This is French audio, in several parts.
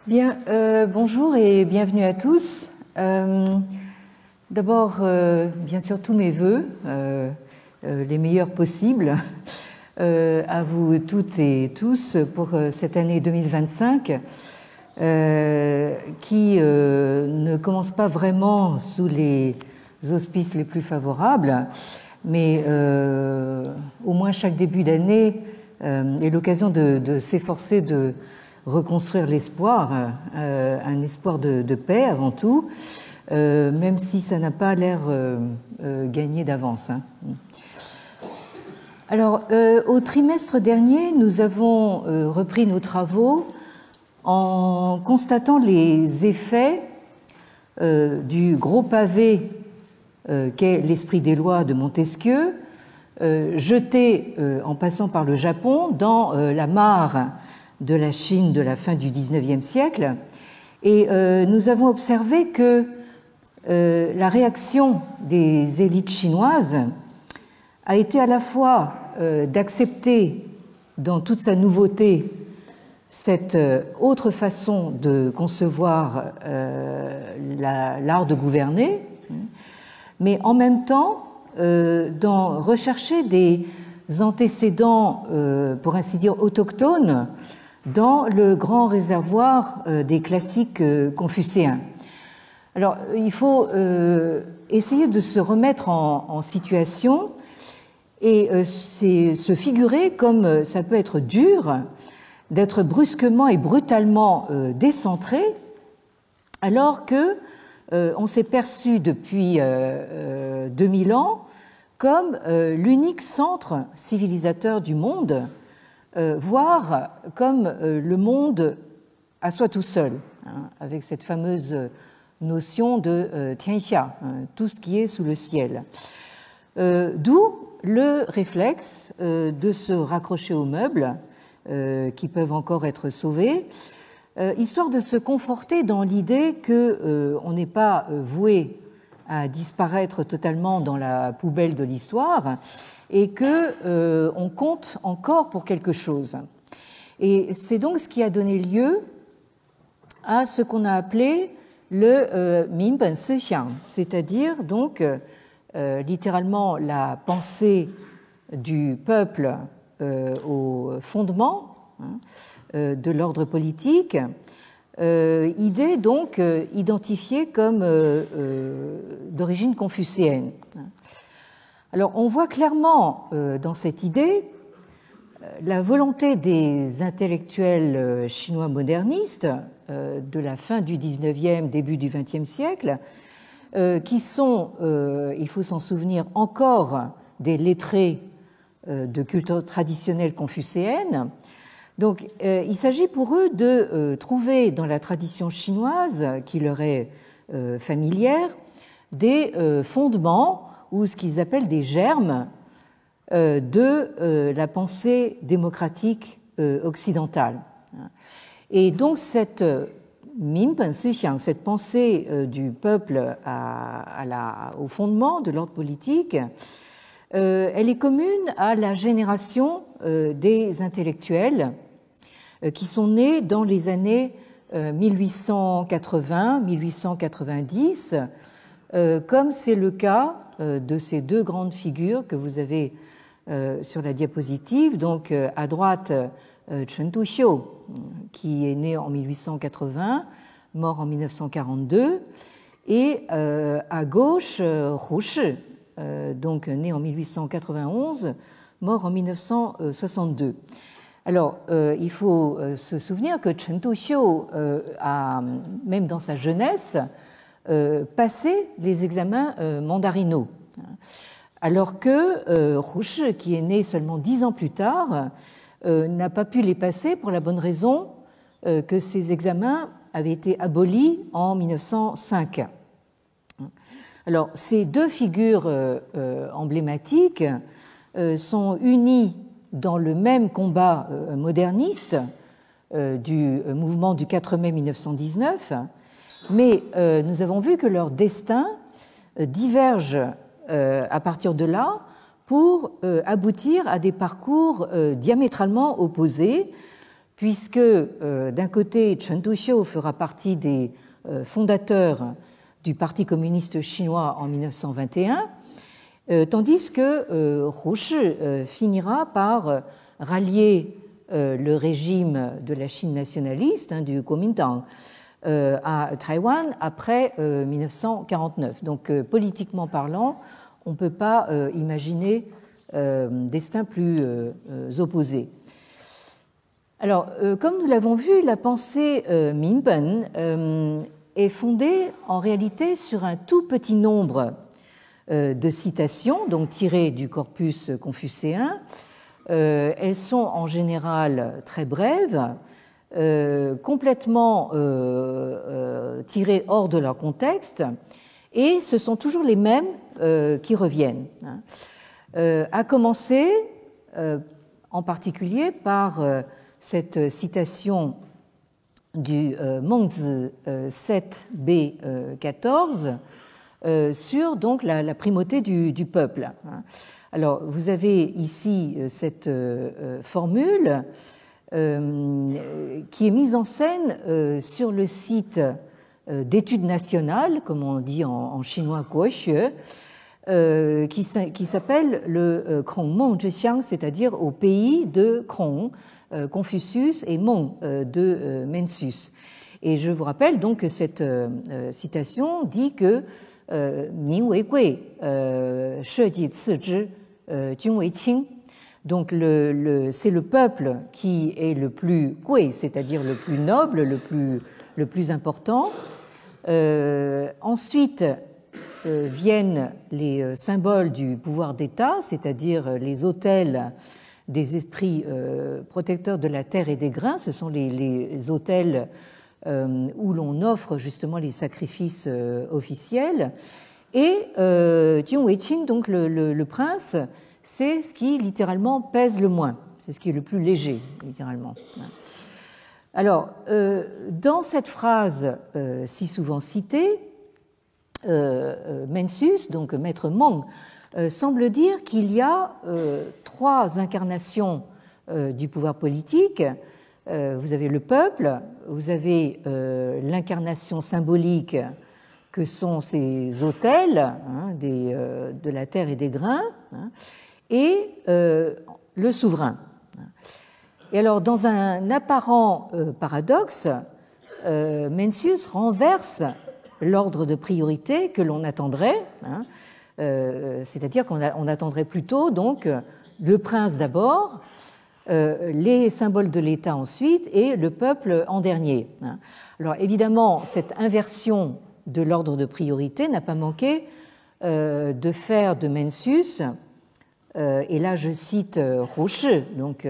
Bien, bonjour et bienvenue à tous. D'abord, bien sûr, tous mes vœux, les meilleurs possibles, à vous toutes et tous pour cette année 2025, qui ne commence pas vraiment sous les auspices les plus favorables, mais au moins chaque début d'année est l'occasion de s'efforcer de reconstruire l'espoir, un espoir de paix avant tout, même si ça n'a pas l'air gagné d'avance. Alors, au trimestre dernier, nous avons repris nos travaux en constatant les effets du gros pavé qu'est l'esprit des lois de Montesquieu, jeté en passant par le Japon dans la mare de la Chine de la fin du XIXe siècle. Et nous avons observé que la réaction des élites chinoises a été à la fois d'accepter dans toute sa nouveauté cette autre façon de concevoir l'art de gouverner, mais en même temps d'en rechercher des antécédents, pour ainsi dire, autochtones dans le grand réservoir des classiques confucéens. Alors, il faut essayer de se remettre en situation et se figurer comme ça peut être dur d'être brusquement et brutalement décentré, alors que on s'est perçu depuis 2000 ans comme l'unique centre civilisateur du monde, voire comme le monde à soi tout seul, avec cette fameuse notion de tianxia, tout ce qui est sous le ciel. D'où le réflexe de se raccrocher aux meubles qui peuvent encore être sauvés, histoire de se conforter dans l'idée qu'on n'est pas voué à disparaître totalement dans la poubelle de l'histoire et que on compte encore pour quelque chose. Et c'est donc ce qui a donné lieu à ce qu'on a appelé le Minben Sixiang, c'est-à-dire donc littéralement la pensée du peuple au fondement de l'ordre politique, idée donc identifiée comme d'origine confucéenne. Alors on voit clairement dans cette idée la volonté des intellectuels chinois modernistes de la fin du XIXe, début du XXe siècle, qui sont, il faut s'en souvenir, encore des lettrés de culture traditionnelle confucéenne. Donc il s'agit pour eux de trouver dans la tradition chinoise qui leur est familière des fondements ou ce qu'ils appellent des germes de la pensée démocratique occidentale. Et donc cette Minben Sixiang, cette pensée du peuple au fondement de l'ordre politique, elle est commune à la génération des intellectuels qui sont nés dans les années 1880-1890, comme c'est le cas de ces deux grandes figures que vous avez sur la diapositive. Donc à droite, Chen Duxiu, qui est né en 1880, mort en 1942, et à gauche, Hu Shi, donc né en 1891, mort en 1962. Alors, il faut se souvenir que Chen Duxiu a, même dans sa jeunesse, passé les examens mandarinaux, alors que Hu Shi, qui est né seulement 10 ans plus tard, n'a pas pu les passer pour la bonne raison que ces examens avaient été abolis en 1905. Alors, ces deux figures emblématiques sont unies dans le même combat moderniste du mouvement du 4 mai 1919, mais nous avons vu que leurs destins divergent à partir de là pour aboutir à des parcours diamétralement opposés, puisque d'un côté, Chen Duxiu fera partie des fondateurs du Parti communiste chinois en 1921, tandis que Hu Shi finira par rallier le régime de la Chine nationaliste, du Kuomintang, à Taïwan après 1949. Donc, politiquement parlant, on ne peut pas imaginer destin plus opposé. Alors, comme nous l'avons vu, la pensée Minben est fondée en réalité sur un tout petit nombre de citations, donc tirées du corpus confucéen. Elles sont en général très brèves, complètement tirées hors de leur contexte, et ce sont toujours les mêmes qui reviennent. À commencer en particulier par cette citation du Mengzi 7b14 sur donc la primauté du peuple. Alors, vous avez ici cette formule qui est mise en scène sur le site d'études nationales, comme on dit en chinois Guoxue, qui s'appelle le Krong Meng Zhixiang, c'est-à-dire au pays de Krong, Confucius, et Meng de Mencius. Et je vous rappelle donc que cette citation dit que Min wei gui, she ji ci zhi, jun wei qing. Donc c'est le peuple qui est le plus gui, c'est-à-dire le plus noble, le plus important. Ensuite viennent les symboles du pouvoir d'État, c'est-à-dire les autels des esprits protecteurs de la terre et des grains. Ce sont les autels où l'on offre justement les sacrifices officiels. Et Jun Weiqing, donc le prince, c'est ce qui littéralement pèse le moins, c'est ce qui est le plus léger, littéralement. Alors, dans cette phrase si souvent citée, Mencius, donc maître Meng, semble dire qu'il y a trois incarnations du pouvoir politique. Vous avez le peuple, vous avez l'incarnation symbolique que sont ces autels de la terre et des grains, et le souverain. Et alors, dans un apparent paradoxe, Mencius renverse l'ordre de priorité que l'on attendrait, c'est-à-dire qu'on attendrait plutôt donc le prince d'abord, les symboles de l'État ensuite et le peuple en dernier. Alors évidemment, cette inversion de l'ordre de priorité n'a pas manqué de faire de Mencius, et là je cite Hu Shi, donc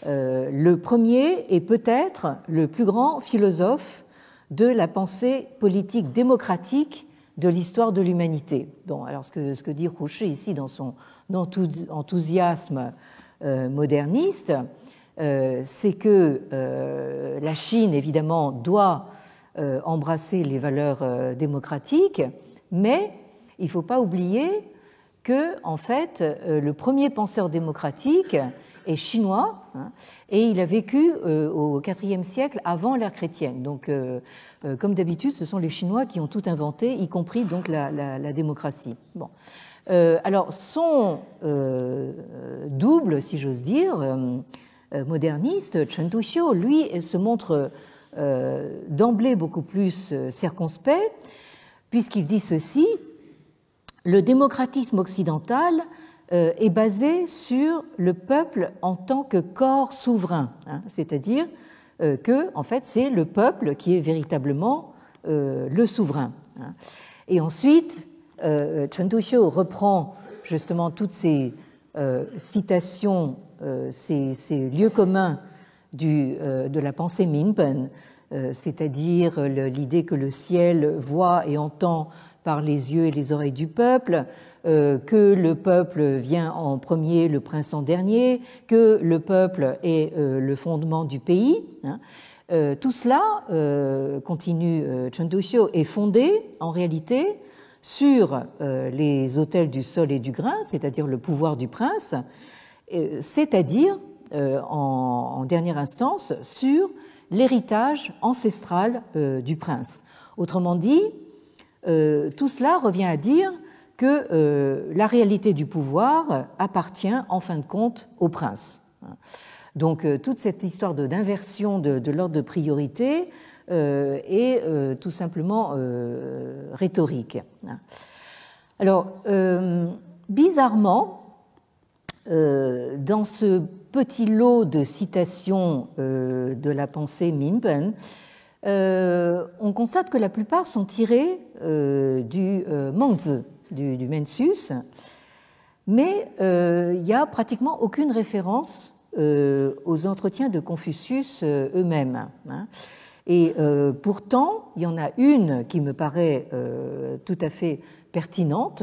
le premier et peut-être le plus grand philosophe de la pensée politique démocratique de l'histoire de l'humanité. Bon, alors ce que dit Hu Shi ici dans son enthousiasme moderniste, c'est que la Chine, évidemment, doit embrasser les valeurs démocratiques, mais il ne faut pas oublier que, en fait, le premier penseur démocratique est chinois, et il a vécu au IVe siècle avant l'ère chrétienne. Donc, comme d'habitude, ce sont les Chinois qui ont tout inventé, y compris donc la démocratie. Bon. Alors, son double, si j'ose dire, moderniste, Chen Duxiu, lui, se montre d'emblée beaucoup plus circonspect, puisqu'il dit ceci: le démocratisme occidental est basé sur le peuple en tant que corps souverain, c'est-à-dire que, en fait, c'est le peuple qui est véritablement le souverain. Et ensuite, Chen Duxiu reprend justement toutes ces citations, ces lieux communs de la pensée Minben, c'est-à-dire l'idée que le ciel voit et entend par les yeux et les oreilles du peuple, que le peuple vient en premier, le prince en dernier, que le peuple est le fondement du pays. Tout cela, continue Chen Duxiu, est fondé en réalité sur les autels du sol et du grain, c'est-à-dire le pouvoir du prince, c'est-à-dire en dernière instance sur l'héritage ancestral du prince. Autrement dit, tout cela revient à dire que la réalité du pouvoir appartient en fin de compte au prince. Donc toute cette histoire d'inversion de l'ordre de priorité est tout simplement rhétorique. Alors, bizarrement, dans ce petit lot de citations de la pensée Minpen, on constate que la plupart sont tirées du Mengzi, du Mencius, mais il n'y a pratiquement aucune référence aux entretiens de Confucius eux-mêmes. Et pourtant, il y en a une qui me paraît tout à fait pertinente.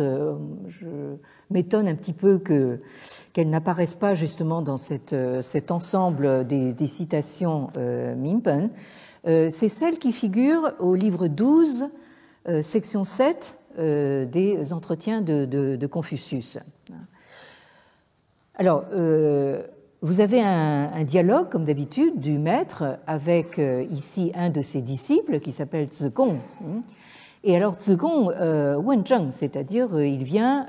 Je m'étonne un petit peu qu'elle n'apparaisse pas justement dans cet ensemble des citations Minpen. C'est celle qui figure au livre 12, section 7 des entretiens de Confucius. Alors, vous avez un dialogue, comme d'habitude, du maître avec ici un de ses disciples qui s'appelle Zigong. Et alors Zigong Wen-zheng, c'est-à-dire il vient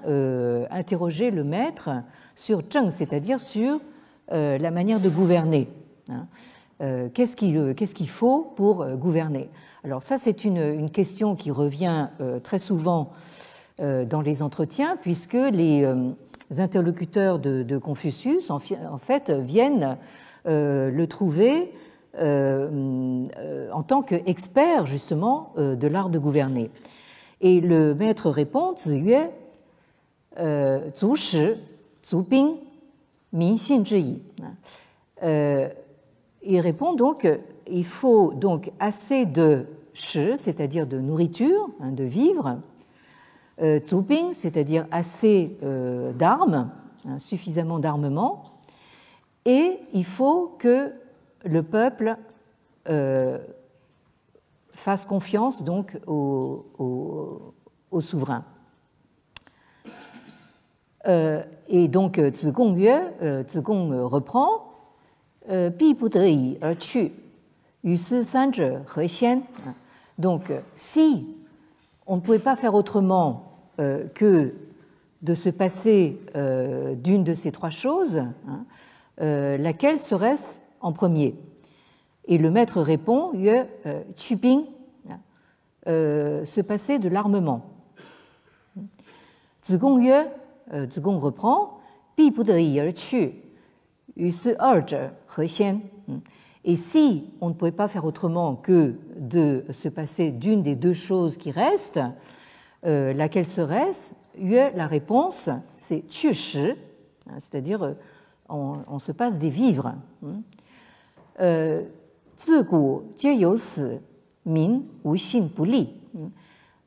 interroger le maître sur zheng, c'est-à-dire sur la manière de gouverner. Qu'est-ce qu'il faut pour gouverner? Alors ça, c'est une question qui revient très souvent dans les entretiens, puisque les interlocuteurs de Confucius, en fait, viennent le trouver en tant qu'expert, justement, de l'art de gouverner. Et le maître répond, Ziyue, Zu shi, Zu bing, Min xin zhi yi. Il répond donc, il faut donc assez de shi, c'est-à-dire de nourriture, de vivres, Zu bing, c'est-à-dire assez d'armes, suffisamment d'armement, et il faut que le peuple fasse confiance donc au souverain. Et donc Zigong reprend Bi bu de yi er qu, yu si san zhe he xian. Donc si on ne pouvait pas faire autrement que de se passer d'une de ces trois choses, laquelle serait-ce en premier? Et le maître répond, tu bing, se passer de l'armement. Zigong reprend, bi bu de yi er qu, yu si er zhe he xian. Et si on ne pouvait pas faire autrement que de se passer d'une des deux choses qui restent, laquelle serait-ce? La réponse, c'est tu shi, c'est-à-dire on se passe des vivres. Zigu jie you si, min wu xin bu li.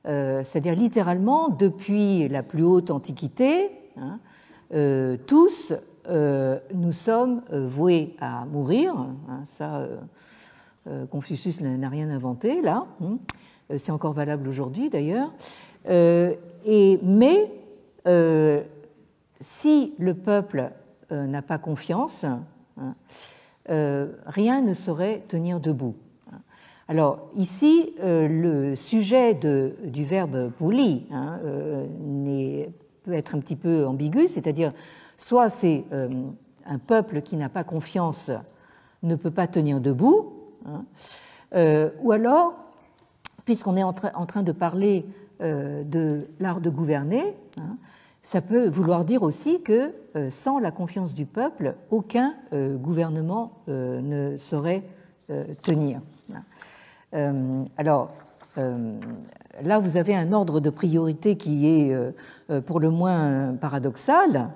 C'est-à-dire littéralement, depuis la plus haute antiquité, tous nous sommes voués à mourir. Ça, Confucius n'a rien inventé là. C'est encore valable aujourd'hui d'ailleurs. Mais si le peuple n'a pas confiance, rien ne saurait tenir debout. Alors ici, le sujet du verbe buli peut être un petit peu ambigu, c'est-à-dire soit c'est un peuple qui n'a pas confiance ne peut pas tenir debout, ou alors, puisqu'on est en train de parler de l'art de gouverner, ça peut vouloir dire aussi que sans la confiance du peuple, aucun gouvernement ne saurait tenir. Alors, là, vous avez un ordre de priorité qui est pour le moins paradoxal,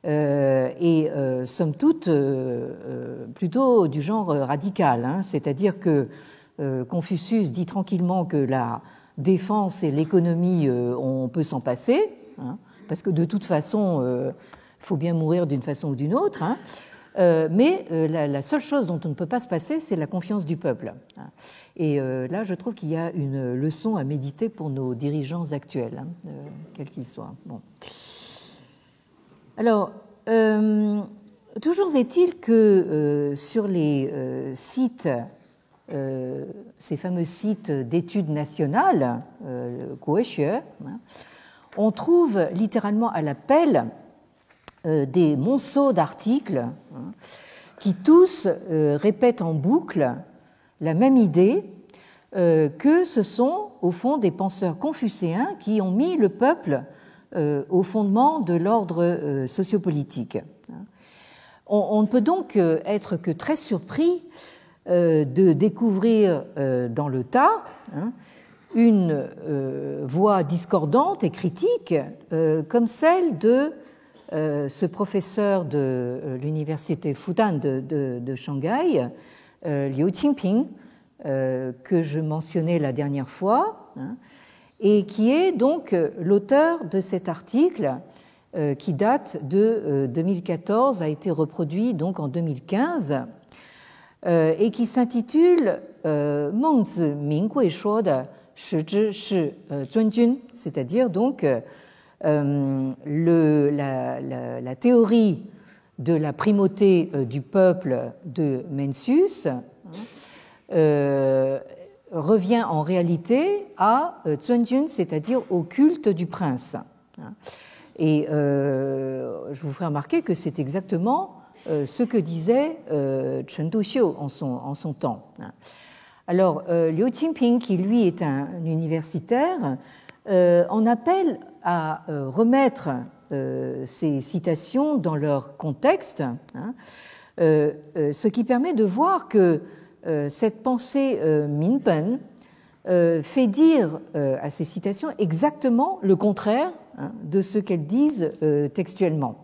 et somme toute plutôt du genre radical, c'est-à-dire que Confucius dit tranquillement que la défense et l'économie, on peut s'en passer, parce que de toute façon, il faut bien mourir d'une façon ou d'une autre, mais la seule chose dont on ne peut pas se passer, c'est la confiance du peuple. Et là, je trouve qu'il y a une leçon à méditer pour nos dirigeants actuels, quels qu'ils soient. Bon. Alors, toujours est-il que sur les sites, ces fameux sites d'études nationales, Guoxue, on trouve littéralement à la pelle des monceaux d'articles qui tous répètent en boucle la même idée, que ce sont au fond des penseurs confucéens qui ont mis le peuple au fondement de l'ordre sociopolitique. On ne peut donc être que très surpris de découvrir dans le tas une voix discordante et critique comme celle de ce professeur de l'université Fudan de Shanghai, Liu Qingping, que je mentionnais la dernière fois, et qui est donc l'auteur de cet article qui date de 2014, a été reproduit donc en 2015, et qui s'intitule Mengzi Minggui Shuo de Shizhi Shi Zunjun, c'est-à-dire donc la théorie de la primauté du peuple de Mencius revient en réalité à Zunjun, c'est-à-dire au culte du prince. Et je vous ferai remarquer que c'est exactement ce que disait Chen Duxiu en son temps. Alors, Liu Qingping, qui lui est un universitaire, en appelle à remettre ces citations dans leur contexte, ce qui permet de voir que cette pensée Minpen fait dire à ces citations exactement le contraire de ce qu'elles disent textuellement.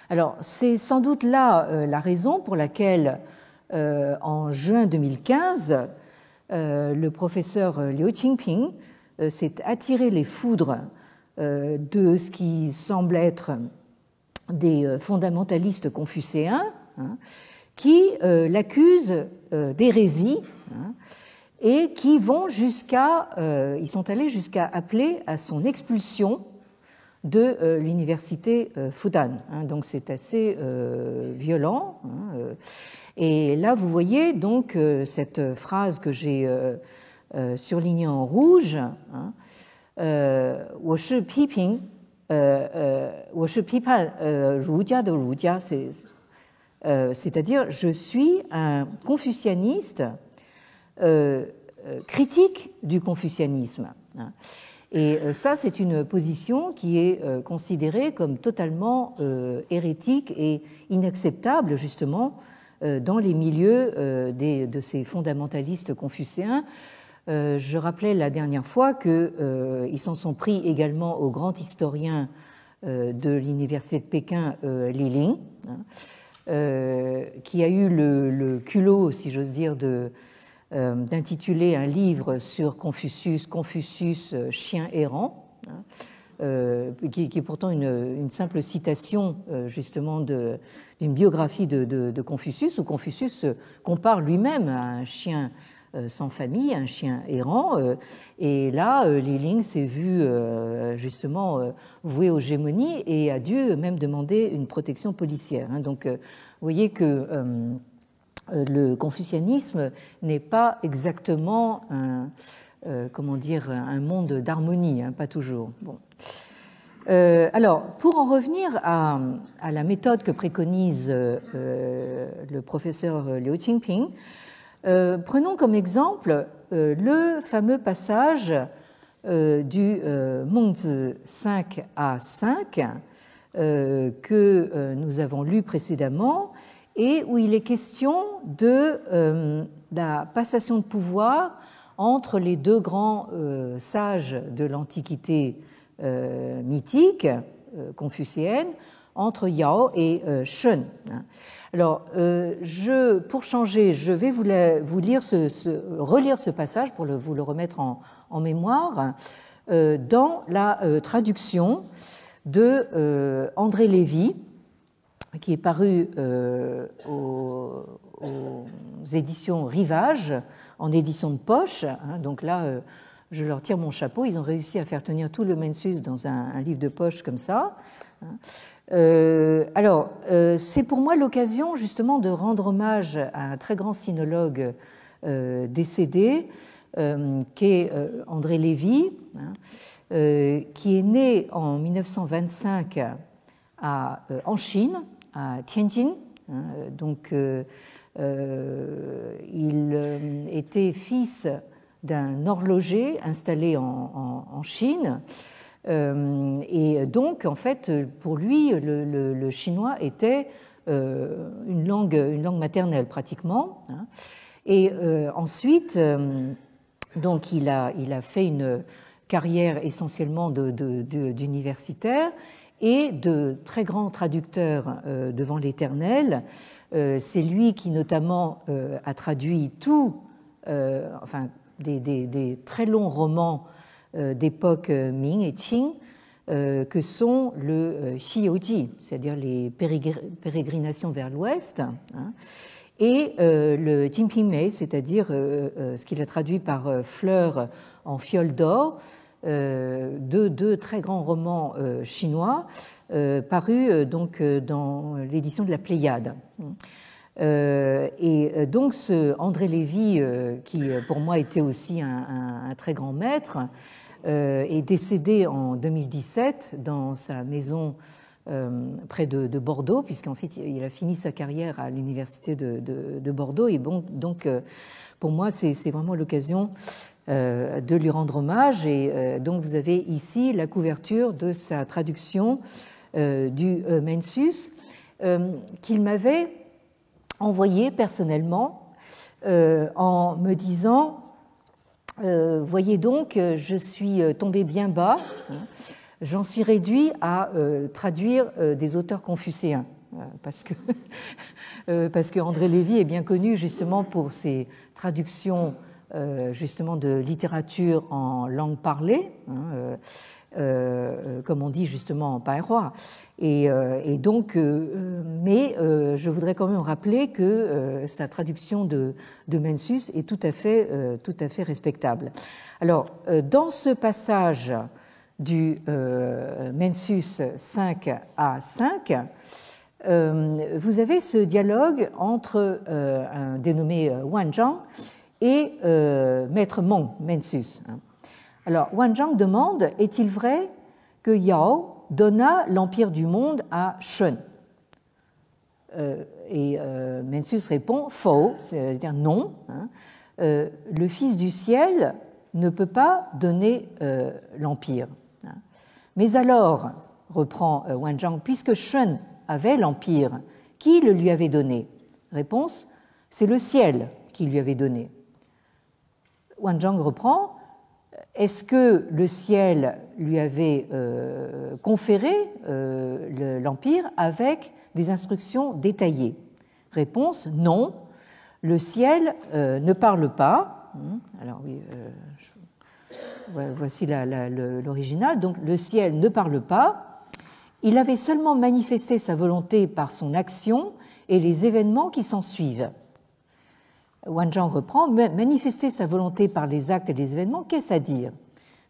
Alors, c'est sans doute là la raison pour laquelle, en juin 2015, le professeur Liu Qingping s'est attiré les foudres de ce qui semble être des fondamentalistes confucéens qui l'accusent d'hérésie et qui vont ils sont allés jusqu'à appeler à son expulsion de l'université Fudan. Donc c'est assez violent. Et là, vous voyez donc cette phrase que j'ai surlignée en rouge. 我是批判儒家的儒家, c'est-à-dire je suis un confucianiste critique du confucianisme. Et ça, c'est une position qui est considérée comme totalement hérétique et inacceptable, justement, dans les milieux de ces fondamentalistes confucéens. Je rappelais la dernière fois qu'ils s'en sont pris également au grand historien de l'université de Pékin, Li Ling, qui a eu le culot, si j'ose dire, d'intituler un livre sur Confucius, chien errant, qui est pourtant une simple citation justement d'une biographie de Confucius, où Confucius compare lui-même à un chien sans famille, un chien errant, et là, Li Ling s'est vu justement voué aux gémonies et a dû même demander une protection policière. Donc, vous voyez que le confucianisme n'est pas exactement un monde d'harmonie, pas toujours. Bon. Alors, pour en revenir à la méthode que préconise le professeur Liu Qingping, prenons comme exemple le fameux passage du Mengzi 5a5 que nous avons lu précédemment et où il est question de la passation de pouvoir entre les deux grands sages de l'Antiquité mythique confucéenne, entre Yao et Shen. Alors, pour changer, je vais vous lire relire ce passage pour vous le remettre en mémoire dans la traduction de André Lévy, qui est paru aux éditions Rivage, en édition de poche. Donc là, je leur tire mon chapeau, ils ont réussi à faire tenir tout le Mencius dans un livre de poche comme ça. C'est pour moi l'occasion justement de rendre hommage à un très grand sinologue décédé, qu'est André Lévy, qui est né en 1925 en Chine, à Tianjin. Donc, il était fils d'un horloger installé en Chine. Et donc, en fait, pour lui, le chinois était une langue maternelle pratiquement. Et ensuite, donc, il a fait une carrière essentiellement d'universitaire et de très grands traducteurs devant l'Éternel. C'est lui qui notamment a traduit des très longs romans d'époque Ming et Qing, que sont le Xi Youji, c'est-à-dire les pérégrinations vers l'ouest, et le Jinping Mei, c'est-à-dire ce qu'il a traduit par fleurs en fiole d'or, deux très grands romans chinois parus donc dans l'édition de la Pléiade. Et donc ce André Lévy, qui pour moi était aussi un très grand maître, est décédé en 2017 dans sa maison près de Bordeaux, puisqu'en fait il a fini sa carrière à l'université de Bordeaux. Et bon, donc pour moi c'est vraiment l'occasion de lui rendre hommage. Et donc vous avez ici la couverture de sa traduction du Mencius qu'il m'avait envoyé personnellement en me disant voyez donc, je suis tombé bien bas, j'en suis réduit à traduire des auteurs confucéens, parce que André Lévy est bien connu justement pour ses traductions justement de littérature en langue parlée, comme on dit justement en païrois. Et donc, mais je voudrais quand même rappeler que sa traduction de Mencius est tout à fait respectable. Alors, dans ce passage du Mencius 5 à 5, vous avez ce dialogue entre un dénommé Wanzhang et maître Meng Mencius. Alors, Wanzhang demande: est-il vrai que Yao donna l'empire du monde à Shun? Et Mencius répond faux, c'est-à-dire non. Le Fils du ciel ne peut pas donner l'empire. Mais alors, reprend Wanzhang, puisque Shun avait l'empire, qui le lui avait donné? Réponse: c'est le ciel qui lui avait donné. Wanzhang reprend: est-ce que le ciel lui avait conféré l'empire avec des instructions détaillées? Réponse: non, le ciel ne parle pas. Alors oui, voici l'original. Donc le ciel ne parle pas. Il avait seulement manifesté sa volonté par son action et les événements qui s'en suivent. Wanzhang reprend: manifester sa volonté par les actes et les événements, qu'est-ce à dire?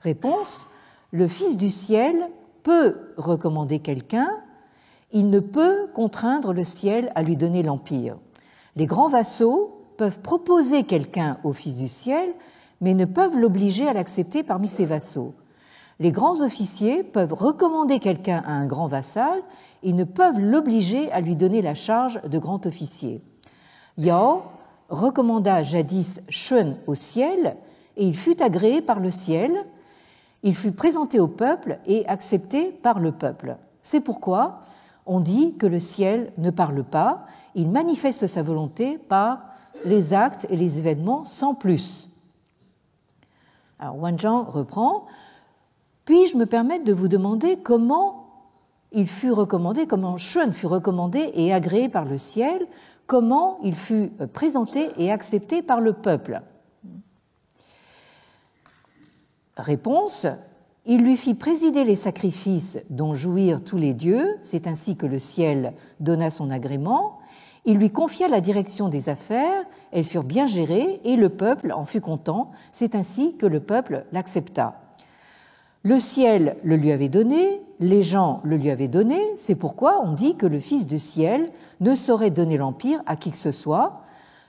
Réponse: le Fils du ciel peut recommander quelqu'un, il ne peut contraindre le ciel à lui donner l'empire. Les grands vassaux peuvent proposer quelqu'un au Fils du ciel, mais ne peuvent l'obliger à l'accepter parmi ses vassaux. Les grands officiers peuvent recommander quelqu'un à un grand vassal, ils ne peuvent l'obliger à lui donner la charge de grand officier. Yao recommanda jadis Shun au ciel, et il fut agréé par le ciel, il fut présenté au peuple et accepté par le peuple. C'est pourquoi on dit que le ciel ne parle pas, il manifeste sa volonté par les actes et les événements sans plus. Alors Wanzhang reprend: puis-je me permettre de vous demander comment il fut recommandé, comment Shun fut recommandé et agréé par le ciel, comment il fut présenté et accepté par le peuple? Réponse: il lui fit présider les sacrifices dont jouirent tous les dieux, c'est ainsi que le ciel donna son agrément. Il lui confia la direction des affaires, elles furent bien gérées et le peuple en fut content, c'est ainsi que le peuple l'accepta. Le ciel le lui avait donné, les gens le lui avaient donné, c'est pourquoi on dit que le fils du ciel ne saurait donner l'empire à qui que ce soit.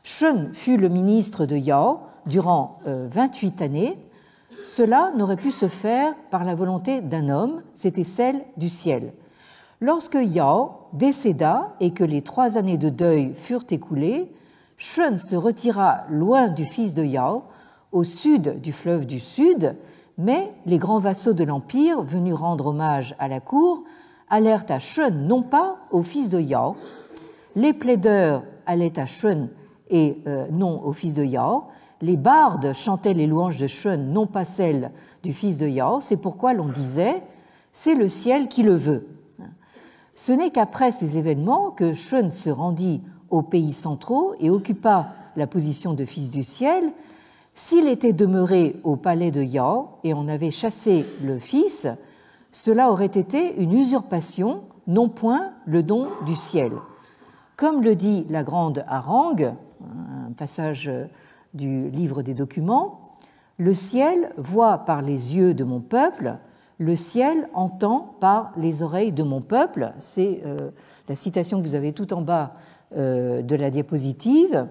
Shun fut le ministre de Yao durant 28 années. Cela n'aurait pu se faire par la volonté d'un homme, c'était celle du ciel. Lorsque Yao décéda et que les 3 années de deuil furent écoulées, Shun se retira loin du fils de Yao, au sud du fleuve du Sud, mais les grands vassaux de l'Empire, venus rendre hommage à la cour, allèrent à Shun, non pas au fils de Yao. Les plaideurs allaient à Shun et non au fils de Yao. Les bardes chantaient les louanges de Shun, non pas celles du fils de Yao. C'est pourquoi l'on disait « c'est le ciel qui le veut ». Ce n'est qu'après ces événements que Shun se rendit aux pays centraux et occupa la position de fils du ciel. S'il était demeuré au palais de Yao et on avait chassé le fils, cela aurait été une usurpation, non point le don du ciel. Comme le dit la grande harangue, un passage du livre des documents, « Le ciel voit par les yeux de mon peuple, le ciel entend par les oreilles de mon peuple ». C'est la citation que vous avez tout en bas de la diapositive.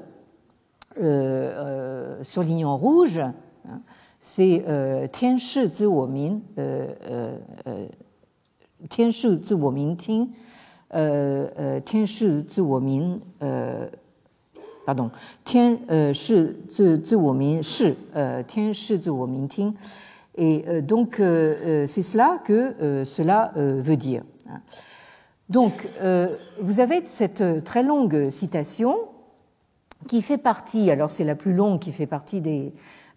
Surligné en rouge, c'est Tian Shi Zi Wo Min, Tian Shi Zi Wo Min Ting, Tian Shi Zi Wo Min, pardon, Tian Shi Zi Wo Min Shi, Tian Shi Zi Wo Min Ting. Et donc, c'est cela que cela veut dire. Donc, vous avez cette très longue citation qui fait partie, alors c'est la plus longue, qui fait partie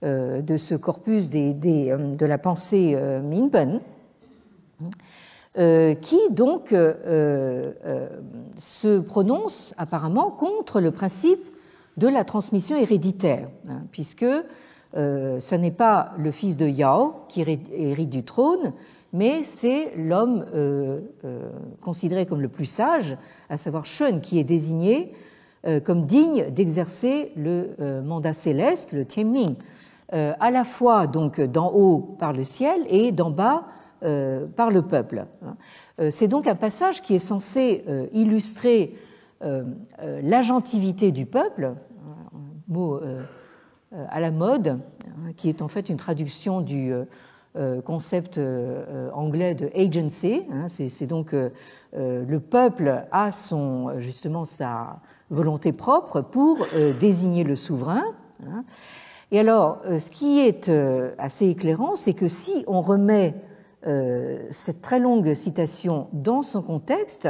de ce corpus de la pensée Minben, qui donc se prononce apparemment contre le principe de la transmission héréditaire, puisque ce n'est pas le fils de Yao qui hérite du trône, mais c'est l'homme considéré comme le plus sage, à savoir Shun, qui est désigné comme digne d'exercer le mandat céleste, le Tianming, à la fois donc d'en haut par le ciel et d'en bas par le peuple. C'est donc un passage qui est censé illustrer l'agentivité du peuple, un mot à la mode, qui est en fait une traduction du concept anglais de agency. C'est donc le peuple a justement sa volonté propre pour désigner le souverain. Et alors, ce qui est assez éclairant, c'est que si on remet cette très longue citation dans son contexte,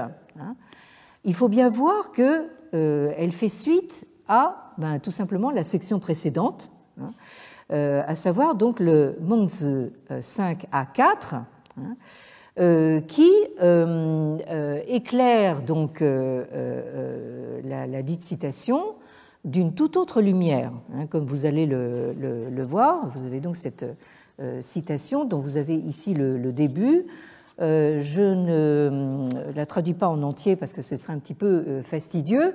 il faut bien voir qu'elle fait suite à tout simplement la section précédente, à savoir donc le Mengzi 5A4, qui éclaire donc la dite citation d'une toute autre lumière. Comme vous allez le voir, vous avez donc cette citation dont vous avez ici le début. Je ne la traduis pas en entier parce que ce serait un petit peu fastidieux.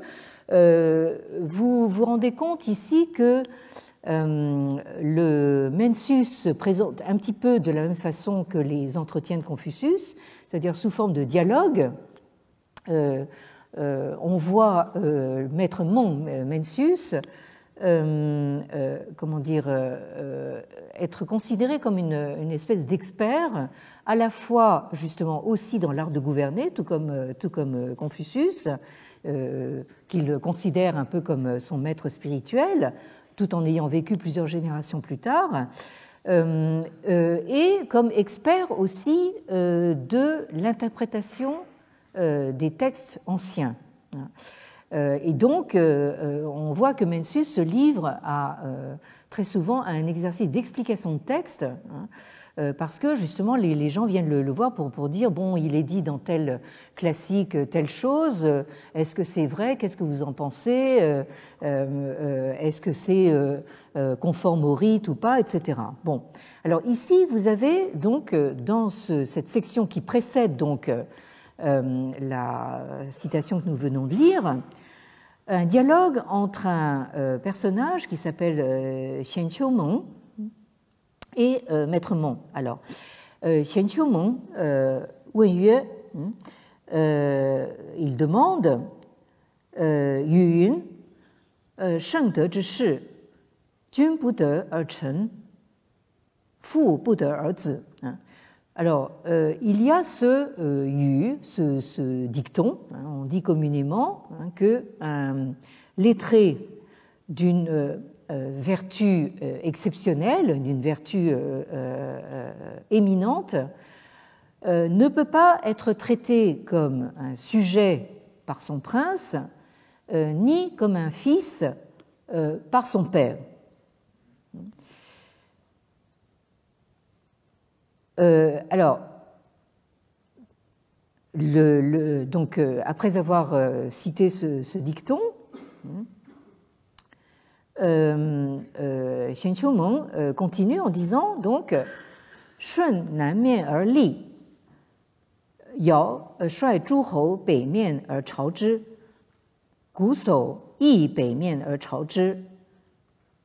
Vous vous rendez compte ici que le Mencius se présente un petit peu de la même façon que les entretiens de Confucius, c'est-à-dire sous forme de dialogue. On voit Maître Mencius être considéré comme une espèce d'expert, à la fois justement aussi dans l'art de gouverner, tout comme Confucius, qu'il considère un peu comme son maître spirituel, tout en ayant vécu plusieurs générations plus tard, et comme expert aussi de l'interprétation des textes anciens. Et donc, on voit que Mencius se livre très souvent à un exercice d'explication de texte, parce que justement les gens viennent le voir pour dire bon, il est dit dans tel classique telle chose, est-ce que c'est vrai, qu'est-ce que vous en pensez, est-ce que c'est conforme au rite ou pas, etc. Bon, alors ici vous avez donc dans cette section qui précède donc la citation que nous venons de lire, un dialogue entre un personnage qui s'appelle Xian Qiumeng et Maître Meng. Alors, Xian Qiumeng 问曰 il demande 语云圣德之事，君不得而臣，父不得而子。Alors, il y a ce dicton, on dit communément que les traits d'une vertu exceptionnelle, d'une vertu éminente, ne peut pas être traité comme un sujet par son prince, ni comme un fils par son père. Alors, donc, après avoir cité ce dicton, Xian Qiumeng continue en disant donc 舜南面而立，尧率诸侯北面而朝之，瞽叟亦北面而朝之。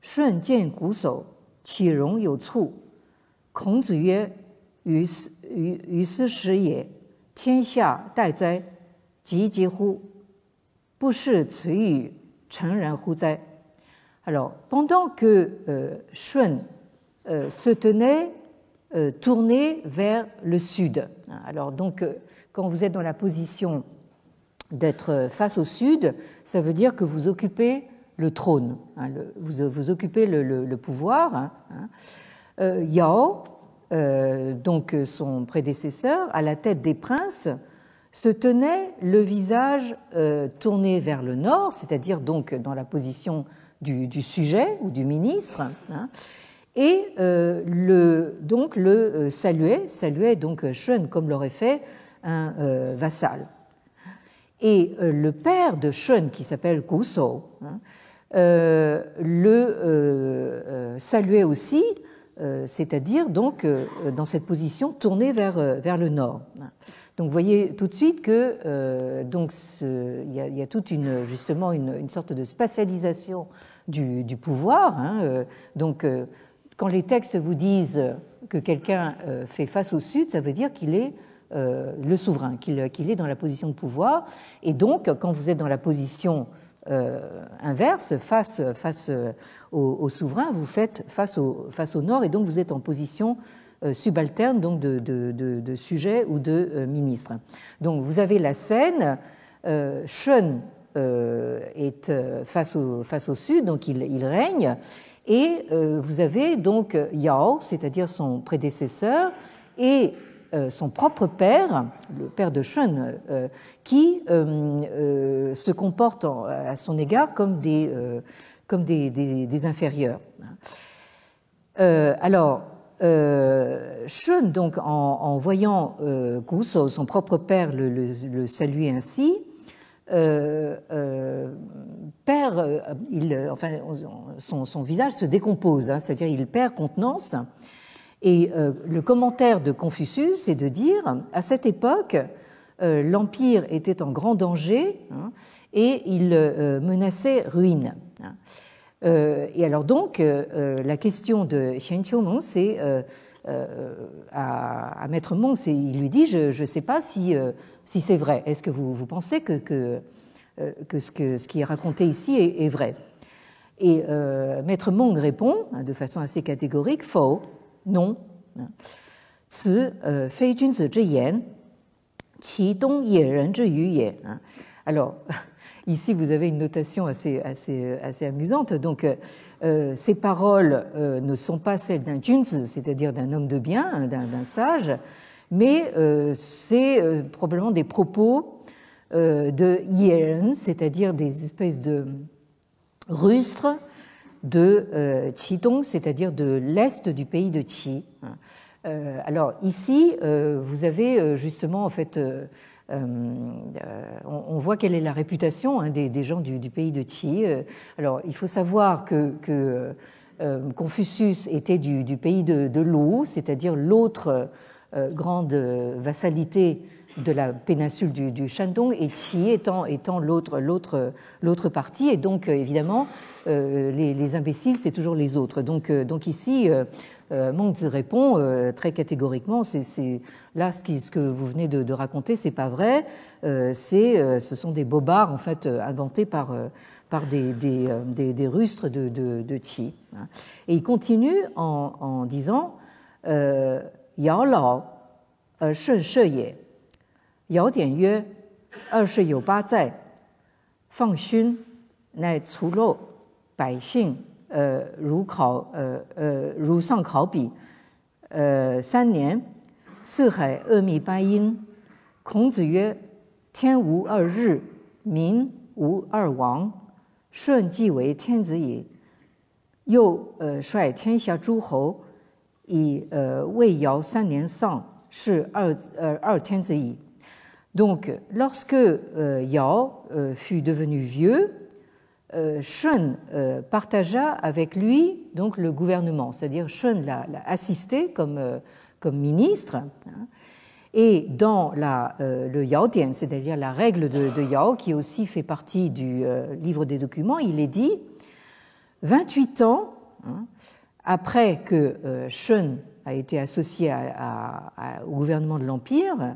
舜见瞽叟，其容有蹙。孔子曰：“于斯时也，天下待哉！及嗟乎！不视此语，诚然乎哉？” Alors, pendant que Shun se tenait tourné vers le sud. Alors, donc, quand vous êtes dans la position d'être face au sud, ça veut dire que vous occupez le trône, vous occupez le pouvoir. Yao, donc son prédécesseur, à la tête des princes, se tenait le visage tourné vers le nord, c'est-à-dire donc dans la position du sujet ou du ministre, et donc le saluait donc Shun comme l'aurait fait un vassal. Et le père de Shun, qui s'appelle Gu Shou, le saluait aussi, c'est-à-dire donc dans cette position tournée vers le nord. Donc vous voyez tout de suite que donc il y a toute justement une sorte de spatialisation du pouvoir. Donc quand les textes vous disent que quelqu'un fait face au sud, ça veut dire qu'il est le souverain, qu'il est dans la position de pouvoir. Et donc quand vous êtes dans la position inverse, face au souverain, vous faites face au nord, et donc vous êtes en position subalterne, donc de sujet ou de ministre. Donc vous avez la scène, Shun est face au sud, donc il règne, et vous avez donc Yao, c'est-à-dire son prédécesseur, et son propre père, le père de Shun, qui se comporte à son égard comme des inférieurs. Alors, Shun, donc, en voyant Gu Shou, son propre père, le saluer ainsi, son visage se décompose, c'est-à-dire il perd contenance. Et le commentaire de Confucius, c'est de dire, à cette époque, l'Empire était en grand danger et il menaçait ruine. Et alors donc, la question de Xian Qiumeng, c'est à Maître Meng, il lui dit, je ne sais pas si c'est vrai. Est-ce que vous pensez que ce qui est raconté ici est vrai? Et Maître Meng répond de façon assez catégorique, faux, non. 此非君子之言，其东野人之语也. Alors, ici, vous avez une notation assez amusante. Donc, ces paroles ne sont pas celles d'un junzi, c'est-à-dire d'un homme de bien, d'un sage, mais c'est probablement des propos de yeren, c'est-à-dire des espèces de rustres de Qidong, c'est-à-dire de l'est du pays de Qi. Alors ici, vous avez justement, en fait, on voit quelle est la réputation des gens du pays de Qi. Alors il faut savoir que Confucius était du pays de Lou, c'est-à-dire l'autre grande vassalité de la péninsule du Shandong, et Qi étant l'autre partie. Et donc, évidemment, les imbéciles, c'est toujours les autres. Donc ici, Mengzi répond très catégoriquement, là, ce que vous venez de raconter, c'est pas vrai, ce sont des bobards, en fait, inventés par des rustres de Qi. Et il continue en disant Yao Lao, Shun She Ye, Yao Dian Yue, 29有八在，放勋乃除漏百姓如上考比3年，四海阿弥八音。孔子曰：天无二日，民无二王。舜即为天子矣。又率天下诸侯以为尧3年丧，是二天子矣。Donc, lorsque Yao fut devenu vieux, Shun partagea avec lui donc le gouvernement, c'est-à-dire Shun l'a assisté comme ministre. Et dans le Yaodian, c'est-à-dire la règle de Yao, qui aussi fait partie du livre des documents, il est dit 28 ans après que Shun a été associé au gouvernement de l'Empire,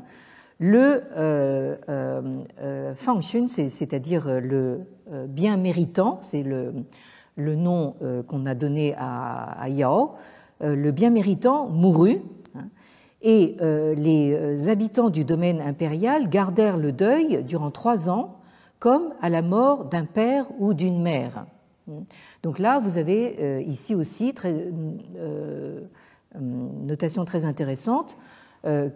le Fangxun, c'est-à-dire le bien méritant, c'est le nom qu'on a donné à Yao, le bien méritant mourut, et les habitants du domaine impérial gardèrent le deuil durant 3 ans, comme à la mort d'un père ou d'une mère. Donc là, vous avez ici aussi notation très intéressante,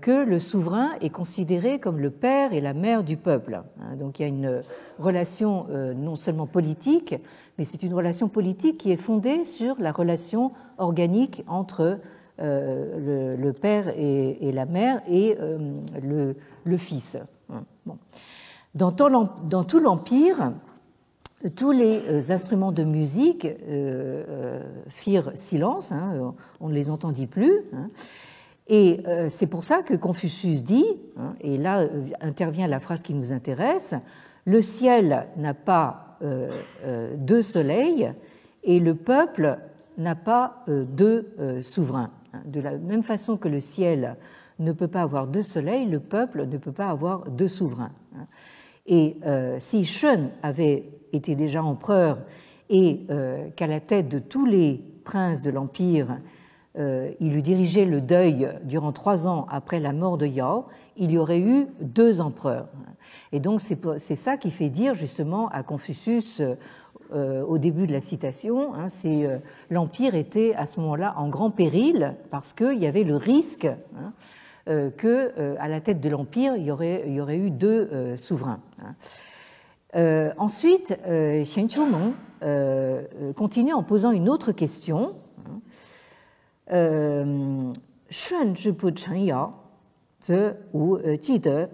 que le souverain est considéré comme le père et la mère du peuple. Donc il y a une relation non seulement politique, mais c'est une relation politique qui est fondée sur la relation organique entre le père et la mère et le fils. Bon. Dans tout l'Empire, tous les instruments de musique firent silence, on ne les entendit plus. Et c'est pour ça que Confucius dit, et là intervient la phrase qui nous intéresse, le ciel n'a pas 2 soleils et le peuple n'a pas 2 souverains. De la même façon que le ciel ne peut pas avoir 2 soleils, le peuple ne peut pas avoir 2 souverains. Et si Shun avait été déjà empereur et qu'à la tête de tous les princes de l'Empire, il eut dirigé le deuil durant 3 ans après la mort de Yao, il y aurait eu 2 empereurs. Et donc c'est ça qui fait dire justement à Confucius au début de la citation, l'Empire était à ce moment-là en grand péril parce qu'il y avait le risque qu'à la tête de l'Empire, il y aurait eu 2 souverains. Ensuite, Xian Qiumeng continue en posant une autre question. 舜之不成尧，则无既得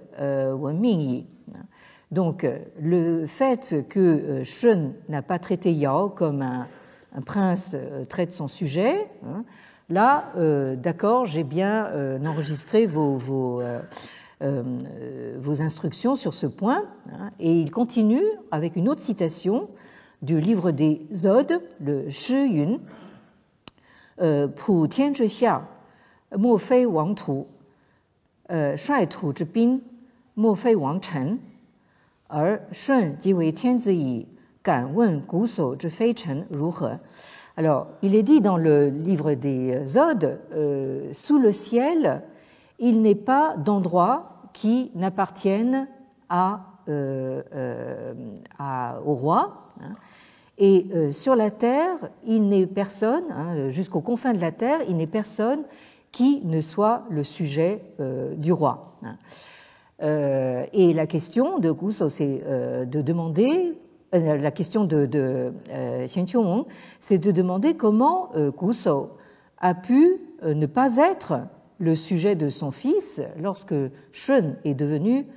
闻命矣。Donc, le fait que Shun n'a pas traité Yao comme un prince traite son sujet, là, d'accord, j'ai bien enregistré vos instructions sur ce point. Et il continue avec une autre citation du livre des Odes, le Shi Yun. 普天之下，莫非王土；率土之滨，莫非王臣。而舜即为天子矣，敢问瞽叟之非臣如何？ Alors, il est dit dans le livre des Odes, sous le ciel, il n'est pas d'endroit qui n'appartienne au roi. Et sur la terre, il n'est personne, jusqu'aux confins de la terre, il n'est personne qui ne soit le sujet du roi. Et la question de Guso, c'est de demander, la question de Xian Qiumeng, c'est de demander comment Guso a pu ne pas être le sujet de son fils lorsque Shun est devenu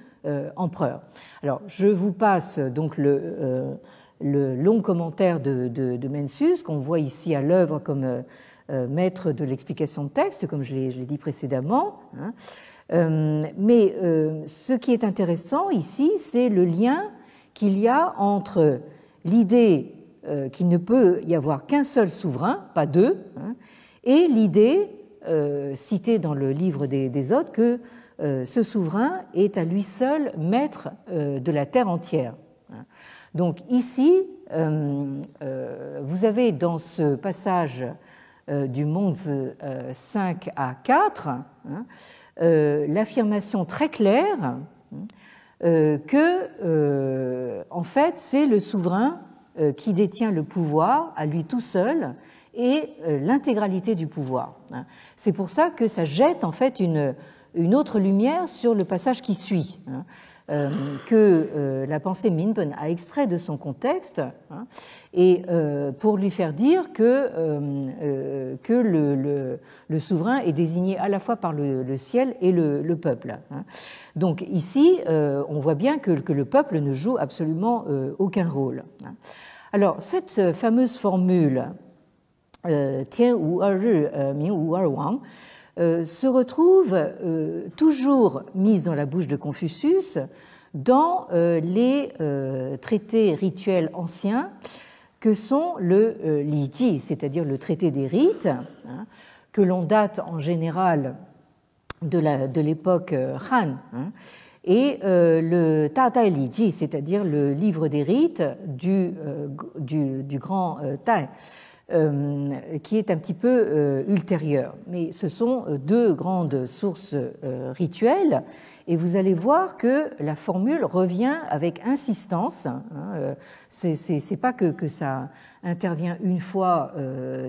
empereur. Alors, je vous passe donc le long commentaire de Mencius, qu'on voit ici à l'œuvre comme maître de l'explication de texte, comme je l'ai dit précédemment. Mais ce qui est intéressant ici, c'est le lien qu'il y a entre l'idée qu'il ne peut y avoir qu'un seul souverain, pas deux, et l'idée citée dans le livre des Odes que ce souverain est à lui seul maître de la terre entière. Donc ici, vous avez dans ce passage du Mengzi 5 à 4 l'affirmation très claire que, en fait, c'est le souverain qui détient le pouvoir à lui tout seul et l'intégralité du pouvoir. C'est pour ça que ça jette en fait une autre lumière sur le passage qui suit, que la pensée Minpen a extrait de son contexte, et pour lui faire dire que le souverain est désigné à la fois par le ciel et le peuple. Donc ici, on voit bien que le peuple ne joue absolument aucun rôle. Alors, cette fameuse formule Tian Wu Er Ri, Ming Wu Er Wang se retrouve toujours mise dans la bouche de Confucius dans les traités rituels anciens que sont le Li Ji, c'est-à-dire le traité des rites, que l'on date en général de l'époque Han, et le Ta Tai Li Ji, c'est-à-dire le livre des rites du grand Tai, qui est un petit peu ultérieur. Mais ce sont deux grandes sources rituelles, et vous allez voir que la formule revient avec insistance. C'est pas que ça intervient une fois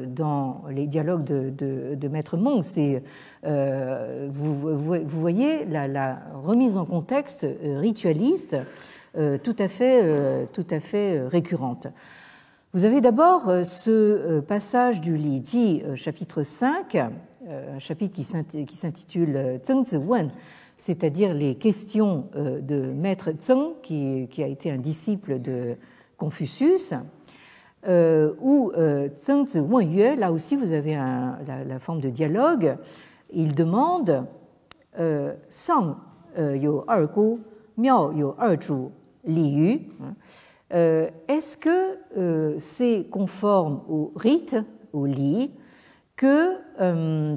dans les dialogues de Maître Meng, c'est vous voyez la remise en contexte ritualiste tout à fait récurrente. Vous avez d'abord ce passage du Li Ji, chapitre 5, un chapitre qui s'intitule Zhengzi Wen, c'est-à-dire les questions de Maître Zheng, qui a été un disciple de Confucius, où Zhengzi Wen Yue, là aussi vous avez la forme de dialogue, il demande Sang you er gu, miao you er zhu, li yu. Est-ce que c'est conforme au rite, au li, que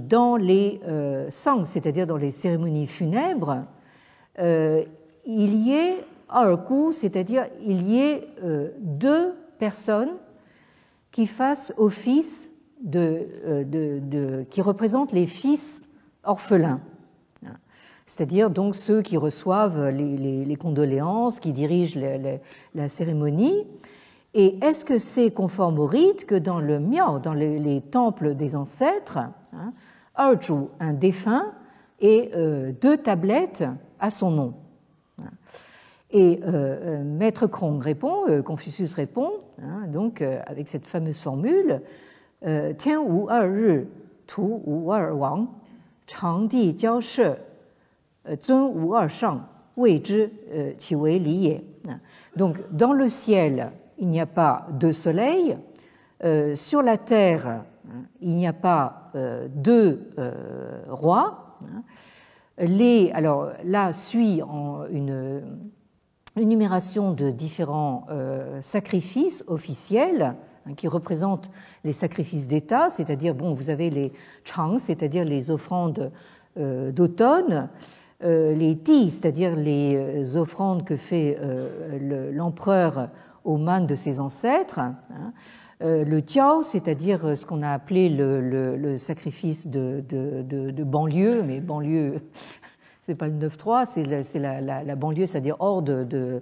dans les sangs, c'est-à-dire dans les cérémonies funèbres, il y ait ergu, c'est-à-dire il y ait deux personnes qui fassent office qui représentent les fils orphelins, c'est-à-dire donc ceux qui reçoivent les condoléances, qui dirigent la cérémonie. Et est-ce que c'est conforme au rite que dans le miao, dans les temples des ancêtres, erju, un défunt, et deux tablettes à son nom? Et Maître Krong répond, Confucius répond, donc avec cette fameuse formule Tian wu er ri, tu wu er wang, chang di jiao shi, zun wu er shang, wei zhi qi wei li ye. Donc dans le ciel, il n'y a pas deux soleils, sur la terre, il n'y a pas deux rois. Alors là suit une énumération de différents sacrifices officiels qui représentent les sacrifices d'État, c'est-à-dire, vous avez les chang, c'est-à-dire les offrandes d'automne, les ti, c'est-à-dire les offrandes que fait l'empereur aux mânes de ses ancêtres, le tiao, c'est-à-dire ce qu'on a appelé le sacrifice de banlieue, mais banlieue, c'est pas le 9-3, c'est la banlieue, c'est-à-dire hors du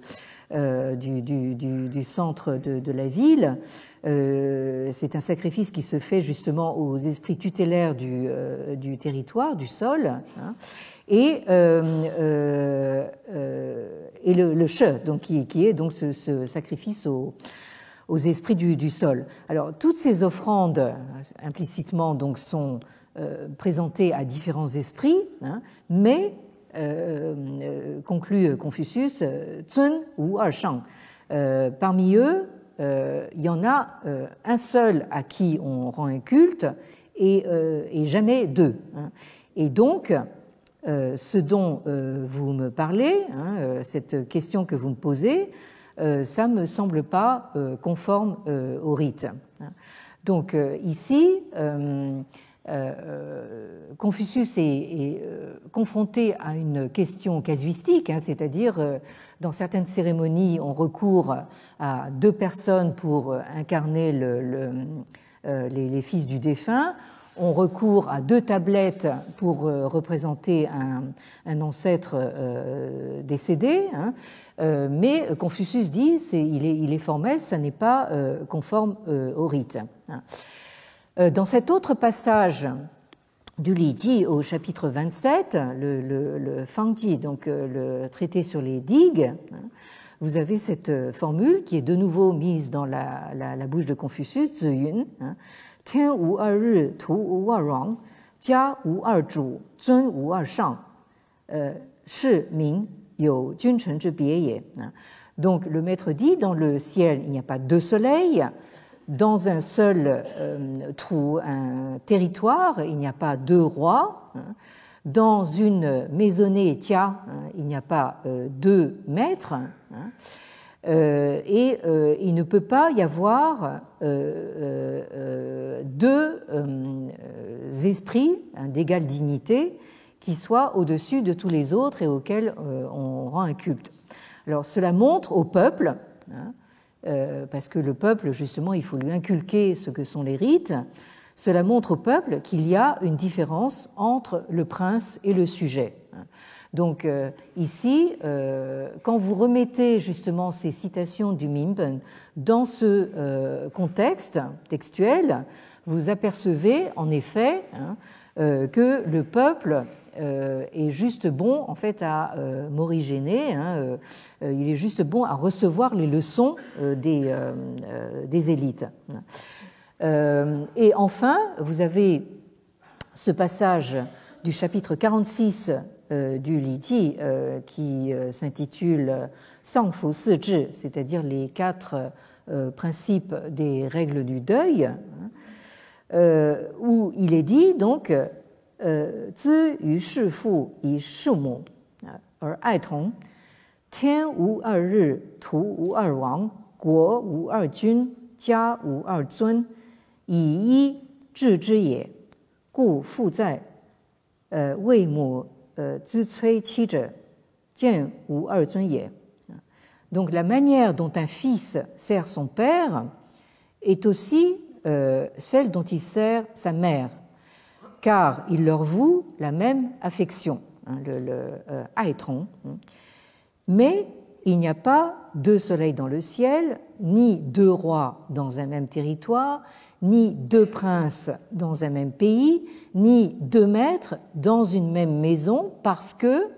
centre de la ville. C'est un sacrifice qui se fait justement aux esprits tutélaires du territoire, du sol, et le she, donc qui est donc ce sacrifice aux esprits du sol. Alors toutes ces offrandes implicitement donc sont présentées à différents esprits, mais conclut Confucius, Zun ou Ershang. Parmi eux, il y en a un seul à qui on rend un culte, et jamais deux. Et donc, ce dont vous me parlez, cette question que vous me posez, ça ne me semble pas conforme au rite. Donc ici, Confucius est confronté à une question casuistique, c'est-à-dire dans certaines cérémonies, on recourt à deux personnes pour incarner les fils du défunt. On recourt à deux tablettes pour représenter un ancêtre décédé, mais Confucius dit il est formel, ça n'est pas conforme au rite. Dans cet autre passage du Li Ji au chapitre 27, le Fangji, donc le traité sur les digues, vous avez cette formule qui est de nouveau mise dans la bouche de Confucius, Ziyun, 天无二日，土无二王，家无二主，尊无二上，是民有君臣之别也. Donc le maître dit, dans le ciel, il n'y a pas deux soleils, dans un seul un territoire, il n'y a pas deux rois, dans une maisonnée, tia, il n'y a pas deux maîtres, et il ne peut pas y avoir deux esprits d'égale dignité qui soient au-dessus de tous les autres et auxquels on rend un culte. Alors cela montre au peuple, parce que le peuple, justement, il faut lui inculquer ce que sont les rites, cela montre au peuple qu'il y a une différence entre le prince et le sujet. Donc ici, quand vous remettez justement ces citations du Minpen dans ce contexte textuel, vous apercevez en effet que le peuple est juste bon en fait à morigéner, il est juste bon à recevoir les leçons des élites. Et enfin, vous avez ce passage du chapitre 46 du Li Ji qui s'intitule Sangfu Si Zhi, c'est-à-dire les 4 principes des règles du deuil, où il est dit donc Zi yu shi fu yi shi mu er ai tong, tian wu er ri, tu wu er wang, guo wu er jun, jia wu er zun, yi yi zhi zhi ye, gu fu zai wei mu donc la manière dont un fils sert son père est aussi celle dont il sert sa mère, car il leur voue la même affection, le aitron. Mais il n'y a pas deux soleils dans le ciel, ni deux rois dans un même territoire, ni deux princes dans un même pays, ni deux maîtres dans une même maison, parce que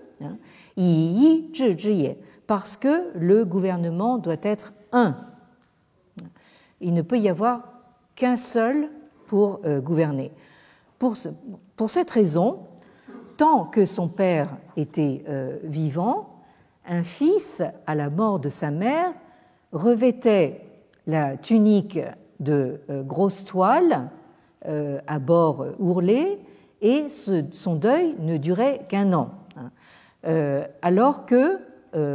parce que le gouvernement doit être un. Il ne peut y avoir qu'un seul pour gouverner. Pour cette raison, tant que son père était vivant, un fils, à la mort de sa mère, revêtait la tunique de grosse toile à bord ourlé, et son deuil ne durait qu'un an. Alors que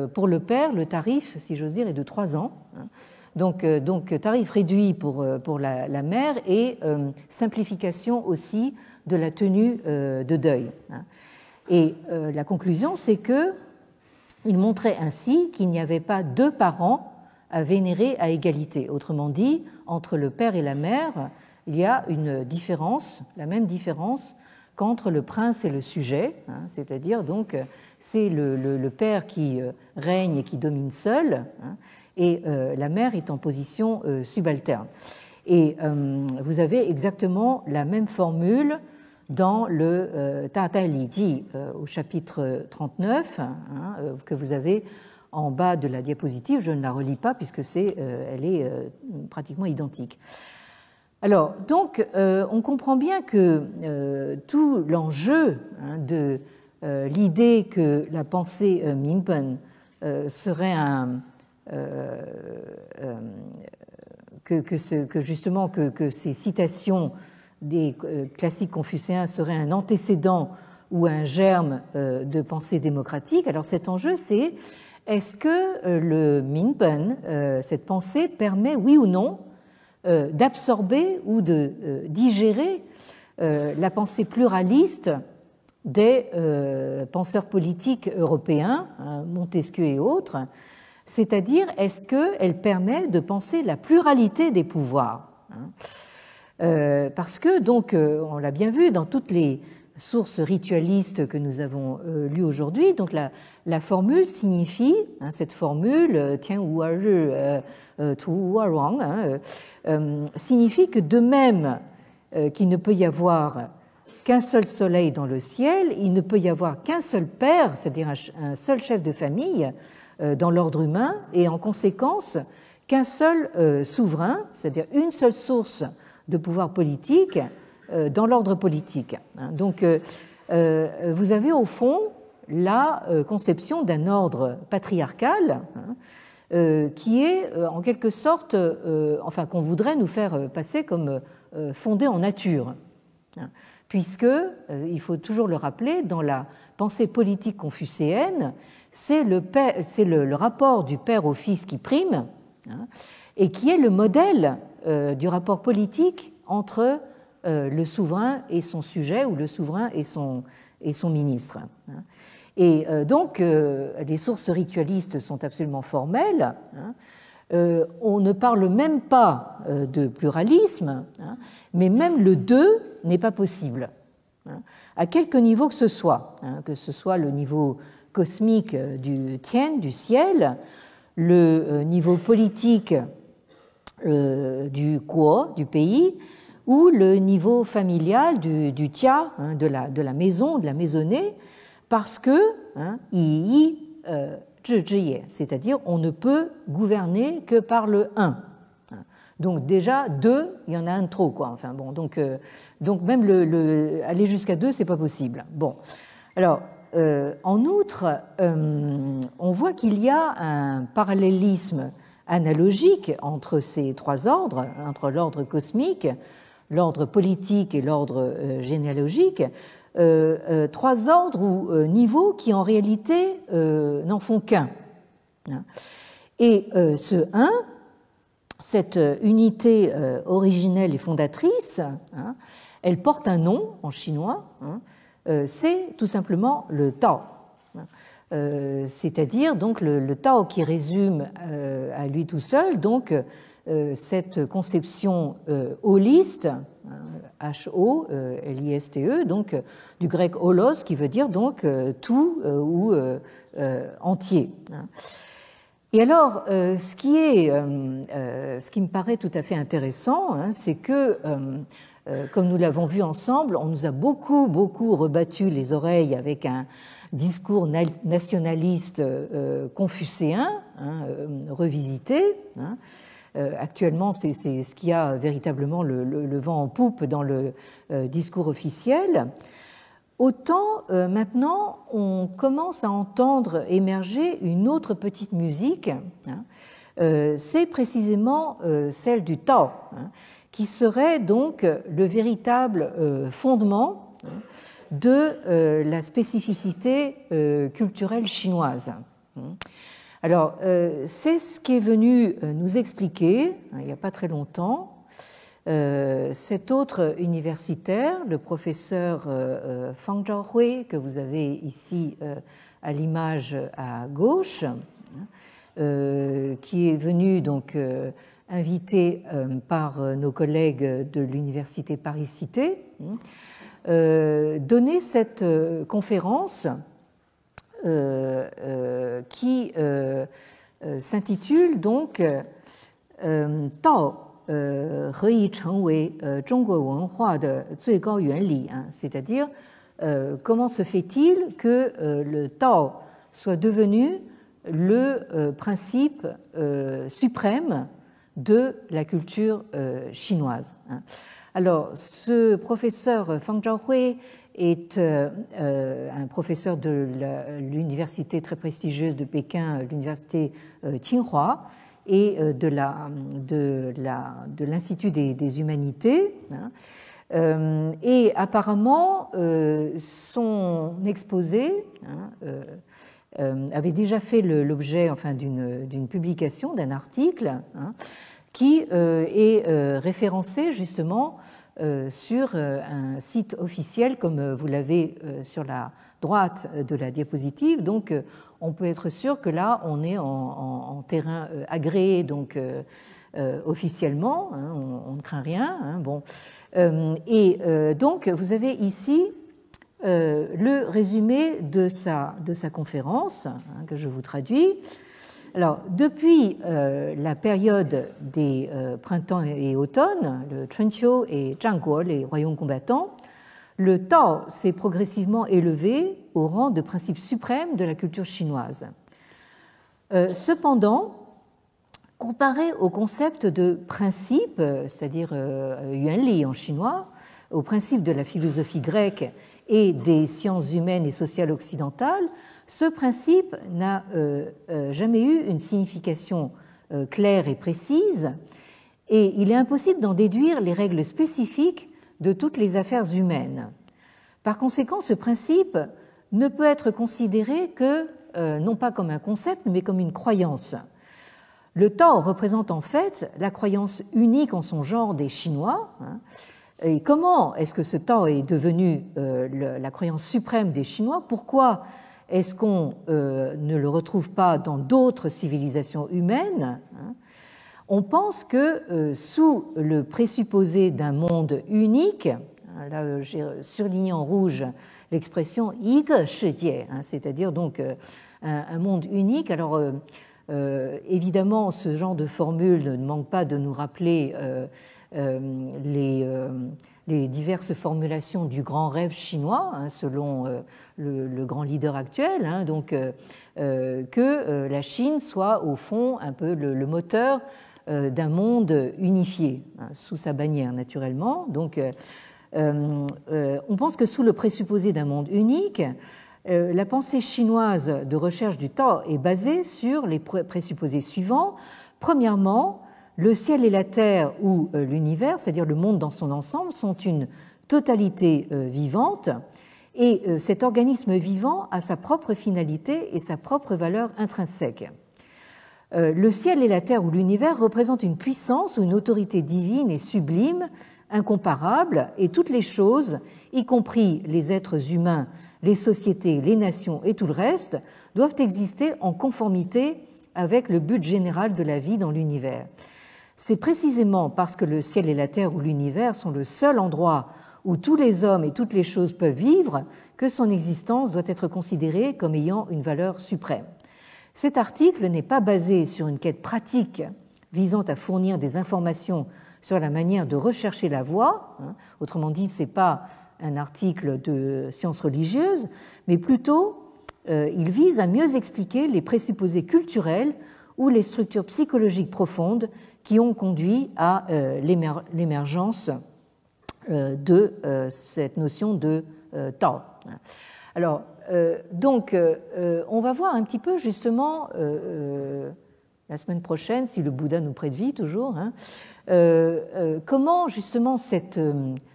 pour le père, le tarif, si j'ose dire, est de 3 ans. Donc tarif réduit pour la mère et simplification aussi de la tenue de deuil. Et la conclusion, c'est qu'il montrait ainsi qu'il n'y avait pas deux parents à vénérer à égalité. Autrement dit, entre le père et la mère, il y a une différence, la même différence qu'entre le prince et le sujet, c'est-à-dire donc c'est le père qui règne et qui domine seul, et la mère est en position subalterne. Et vous avez exactement la même formule dans le Tata Li Ji au chapitre 39, que vous avez en bas de la diapositive. Je ne la relis pas puisque elle est pratiquement identique. Alors, donc, on comprend bien que tout l'enjeu de l'idée que la pensée Minpen serait que justement que ces citations des classiques confucéens serait un antécédent ou un germe de pensée démocratique. Alors cet enjeu, c'est est-ce que le Minpen, cette pensée, permet, oui ou non, d'absorber ou de digérer la pensée pluraliste des penseurs politiques européens, Montesquieu et autres, c'est-à-dire est-ce qu'elle permet de penser la pluralité des pouvoirs, parce que, donc, on l'a bien vu dans toutes les sources ritualistes que nous avons lues aujourd'hui, donc la formule signifie, cette formule, Tian Wu Er Tu Wu Wang, signifie que de même qu'il ne peut y avoir qu'un seul soleil dans le ciel, il ne peut y avoir qu'un seul père, c'est-à-dire un seul chef de famille dans l'ordre humain, et en conséquence qu'un seul souverain, c'est-à-dire une seule source de pouvoir politique dans l'ordre politique. Donc vous avez au fond la conception d'un ordre patriarcal qui est en quelque sorte, enfin qu'on voudrait nous faire passer comme fondé en nature, puisque, il faut toujours le rappeler, dans la pensée politique confucéenne, c'est le rapport du père au fils qui prime, et qui est le modèle du rapport politique entre le souverain et son sujet, ou le souverain et son ministre. Et donc, les sources ritualistes sont absolument formelles. On ne parle même pas de pluralisme, mais même le deux n'est pas possible, à quelque niveau que ce soit le niveau cosmique du Tian, du ciel, le niveau politique du Guo, du pays, ou le niveau familial du Tia, de la maison, de la maisonnée, parce que c'est-à-dire on ne peut gouverner que par le un. Donc déjà, deux, il y en a un de trop, quoi. Enfin bon, donc même aller jusqu'à deux, c'est pas possible. Bon, alors en outre, on voit qu'il y a un parallélisme analogique entre ces trois ordres, entre l'ordre cosmique, l'ordre politique et l'ordre généalogique, trois ordres ou niveaux qui en réalité n'en font qu'un. Et ce un, cette unité originelle et fondatrice, elle porte un nom en chinois, c'est tout simplement le Tao, c'est-à-dire donc le Tao qui résume à lui tout seul donc cette conception holiste, H-O-L-I-S-T-E, donc du grec holos, qui veut dire donc tout ou entier. Et alors, ce qui me paraît tout à fait intéressant, c'est que, comme nous l'avons vu ensemble, on nous a beaucoup rebattu les oreilles avec un discours nationaliste confucéen, revisité. Actuellement, c'est ce qui a véritablement le vent en poupe dans le discours officiel. Autant maintenant, on commence à entendre émerger une autre petite musique, c'est précisément celle du Tao, qui serait donc le véritable fondement de la spécificité culturelle chinoise. Alors, c'est ce qui est venu nous expliquer, il n'y a pas très longtemps, cet autre universitaire, le professeur Fang Zhaohui, que vous avez ici à l'image à gauche, qui est venu donc invité par nos collègues de l'université Paris-Cité, donner cette conférence qui s'intitule donc Tao 何以成为中国文化的最高原理, c'est-à-dire comment se fait-il que le Tao soit devenu le principe suprême de la culture chinoise. Alors, ce professeur Fang Zhaohui est un professeur de l'université très prestigieuse de Pékin, l'université Tsinghua, et de l'Institut des humanités. Et apparemment, son exposé avait déjà fait l'objet enfin, d'une publication, d'un article, qui est référencé justement sur un site officiel, comme vous l'avez sur la droite de la diapositive. Donc, on peut être sûr que là, on est en terrain agréé, donc officiellement, on ne craint rien. Bon. Et donc, vous avez ici le résumé de sa conférence, que je vous traduis. Alors, depuis la période des printemps et automnes, le Trenqiu et Zhangguo, les royaumes combattants, le Tao s'est progressivement élevé au rang de principe suprême de la culture chinoise. Cependant, comparé au concept de principe, c'est-à-dire yuanli en chinois, au principe de la philosophie grecque et des sciences humaines et sociales occidentales, ce principe n'a jamais eu une signification claire et précise, et il est impossible d'en déduire les règles spécifiques de toutes les affaires humaines. Par conséquent, ce principe ne peut être considéré que, non pas comme un concept, mais comme une croyance. Le Tao représente en fait la croyance unique en son genre des Chinois. Et comment est-ce que ce Tao est devenu la croyance suprême des Chinois? Pourquoi est-ce qu'on ne le retrouve pas dans d'autres civilisations humaines? On pense que sous le présupposé d'un monde unique, là j'ai surligné en rouge l'expression « yi ge shijie », c'est-à-dire donc un monde unique. Alors évidemment, ce genre de formule ne manque pas de nous rappeler les diverses formulations du grand rêve chinois, selon le grand leader actuel, donc que la Chine soit au fond un peu le moteur d'un monde unifié, sous sa bannière naturellement. Donc on pense que sous le présupposé d'un monde unique, la pensée chinoise de recherche du Tao est basée sur les présupposés suivants. Premièrement, le ciel et la terre ou l'univers, c'est-à-dire le monde dans son ensemble, sont une totalité vivante, et cet organisme vivant a sa propre finalité et sa propre valeur intrinsèque. Le ciel et la terre ou l'univers représentent une puissance ou une autorité divine et sublime, incomparable, et toutes les choses, y compris les êtres humains, les sociétés, les nations et tout le reste, doivent exister en conformité avec le but général de la vie dans l'univers. C'est précisément parce que le ciel et la terre ou l'univers sont le seul endroit où tous les hommes et toutes les choses peuvent vivre que son existence doit être considérée comme ayant une valeur suprême. Cet article n'est pas basé sur une quête pratique visant à fournir des informations sur la manière de rechercher la voie. Autrement dit, ce n'est pas un article de sciences religieuses, mais plutôt il vise à mieux expliquer les présupposés culturels ou les structures psychologiques profondes qui ont conduit à l'émergence de cette notion de Tao. Alors, donc, on va voir un petit peu justement la semaine prochaine, si le Bouddha nous prête vie toujours, comment justement cette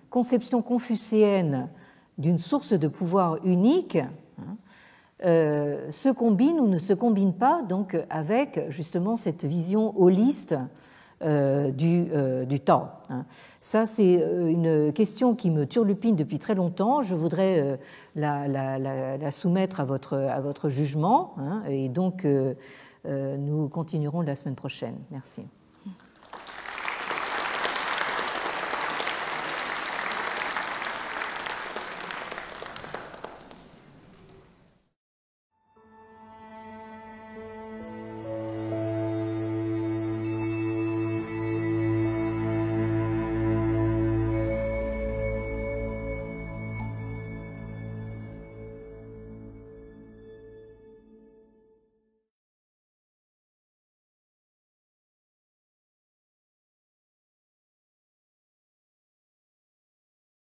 conception confucéenne d'une source de pouvoir unique se combine ou ne se combine pas donc avec justement cette vision holiste du Tao. Ça, c'est une question qui me turlupine depuis très longtemps. Je voudrais la soumettre à votre jugement, et donc nous continuerons la semaine prochaine. Merci.